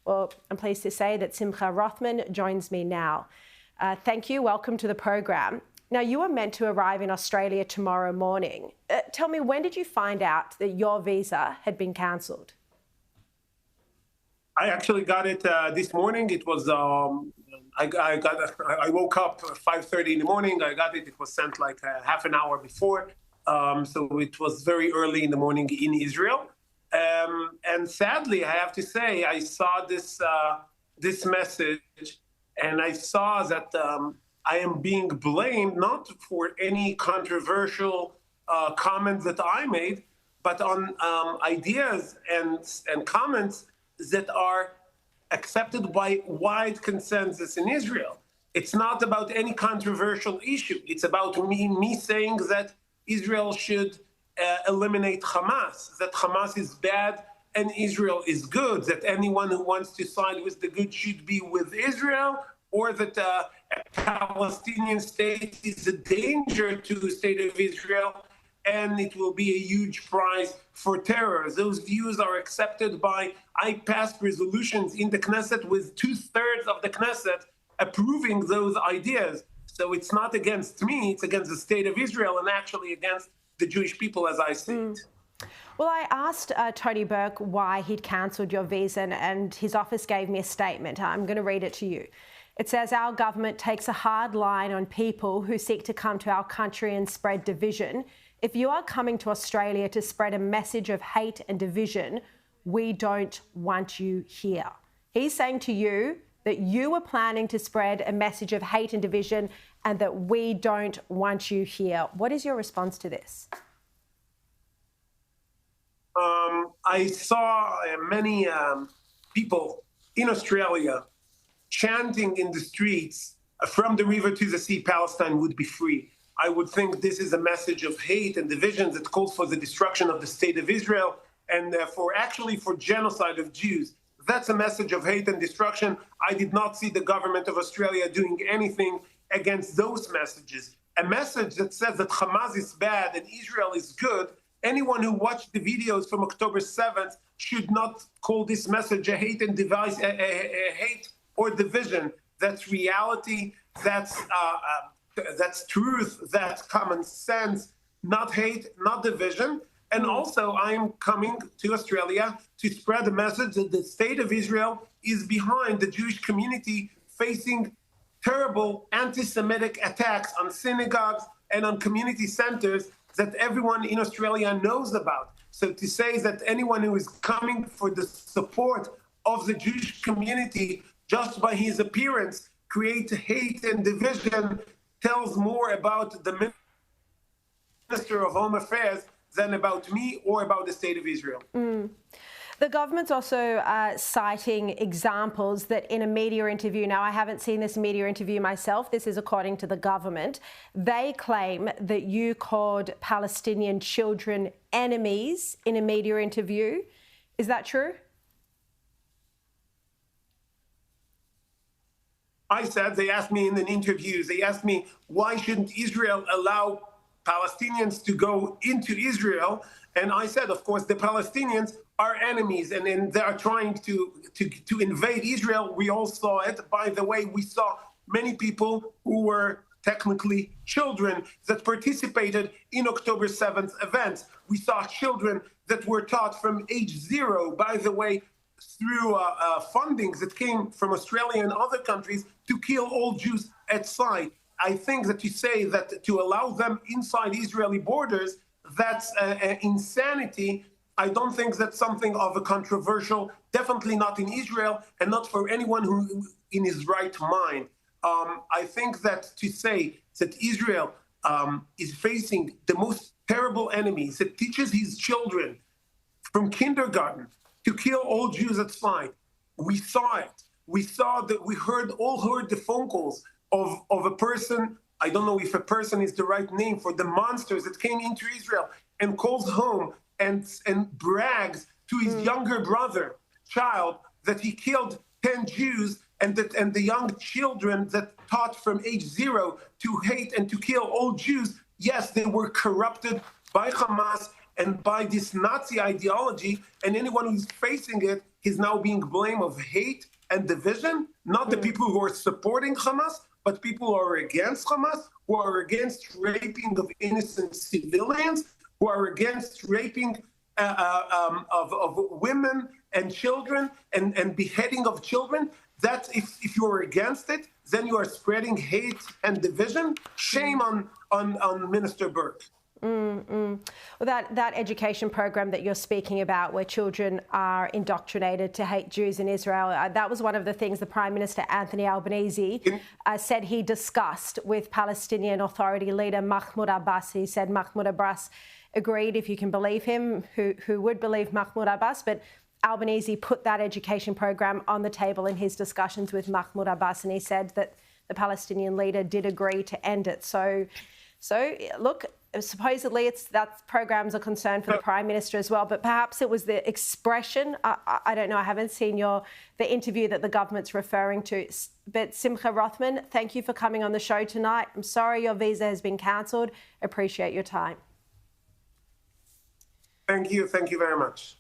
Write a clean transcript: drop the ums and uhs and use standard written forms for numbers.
Well, I'm pleased to say that Simcha Rothman joins me now. Thank you. Welcome to the program. Now, you were meant to arrive in Australia tomorrow morning. Tell me, when did you find out that your visa had been cancelled? I actually got it this morning. It was I woke up at 5:30 in the morning. I got it. It was sent like half an hour before. So it was very early in the morning in Israel. And sadly, I have to say, I saw this message, and I saw that I am being blamed not for any controversial comments that I made, but on ideas and comments that are accepted by wide consensus in Israel. It's not about any controversial issue. It's about me saying that Israel should eliminate Hamas, that Hamas is bad and Israel is good, that anyone who wants to side with the good should be with Israel, or that a Palestinian state is a danger to the state of Israel, and it will be a huge prize for terror. Those views are accepted by, I passed resolutions in the Knesset with 2/3 of the Knesset approving those ideas. So it's not against me, it's against the state of Israel and actually against the Jewish people as I see it. Well, I asked Tony Burke why he'd cancelled your visa, and his office gave me a statement. I'm going to read it to you. It says, "Our government takes a hard line on people who seek to come to our country and spread division. If you are coming to Australia to spread a message of hate and division, we don't want you here." He's saying to you that you were planning to spread a message of hate and division and that we don't want you here. What is your response to this? I saw many people in Australia chanting in the streets, "From the river to the sea, Palestine would be free." I would think this is a message of hate and division that calls for the destruction of the state of Israel and for genocide of Jews. That's a message of hate and destruction. I did not see the government of Australia doing anything against those messages. A message that says that Hamas is bad and Israel is good. Anyone who watched the videos from October 7th should not call this message a hate and hate or division. That's reality. That's truth. That's common sense. Not hate, not division. And also, I am coming to Australia to spread the message that the state of Israel is behind the Jewish community facing terrible anti-Semitic attacks on synagogues and on community centers that everyone in Australia knows about. So to say that anyone who is coming for the support of the Jewish community just by his appearance create hate and division tells more about the Minister of Home Affairs than about me or about the state of Israel. The government's also citing examples that in a media interview, now I haven't seen this media interview myself, this is according to the government, they claim that you called Palestinian children enemies in a media interview. Is that true? I said, they asked me in an interview, they asked me, why shouldn't Israel allow Palestinians to go into Israel? And I said, of course, the Palestinians are enemies and they are trying to invade Israel. We all saw it. By the way, we saw many people who were technically children that participated in October 7th events. We saw children that were taught from age 0, by the way, through funding that came from Australia and other countries to kill all Jews at sight. I think that to say that to allow them inside Israeli borders, that's insanity. I don't think that's something of a controversial, definitely not in Israel and not for anyone who in his right mind. I think that to say that Israel is facing the most terrible enemies, that teaches his children from kindergarten to kill all Jews at sight. We saw it. We saw that we heard the phone calls of a person. I don't know if a person is the right name for the monsters that came into Israel and calls home and brags to his younger child that he killed 10 Jews and the young children that taught from age 0 to hate and to kill all Jews. Yes, they were corrupted by Hamas and by this Nazi ideology, and anyone who's facing it, he's now being blamed of hate and division, not the people who are supporting Hamas, but people who are against Hamas, who are against raping of innocent civilians, who are against raping of women and children and beheading of children. That if you are against it, then you are spreading hate and division. Shame on Minister Burke. Well, that education program that you're speaking about, where children are indoctrinated to hate Jews in Israel, that was one of the things the Prime Minister Anthony Albanese said he discussed with Palestinian Authority leader Mahmoud Abbas. He said Mahmoud Abbas agreed, if you can believe him, who would believe Mahmoud Abbas, but Albanese put that education program on the table in his discussions with Mahmoud Abbas, and he said that the Palestinian leader did agree to end it. So look, supposedly that program's a concern for the Prime Minister as well, but perhaps it was the expression. I don't know. I haven't seen the interview that the government's referring to. But Simcha Rothman, thank you for coming on the show tonight. I'm sorry your visa has been cancelled. Appreciate your time. Thank you. Thank you very much.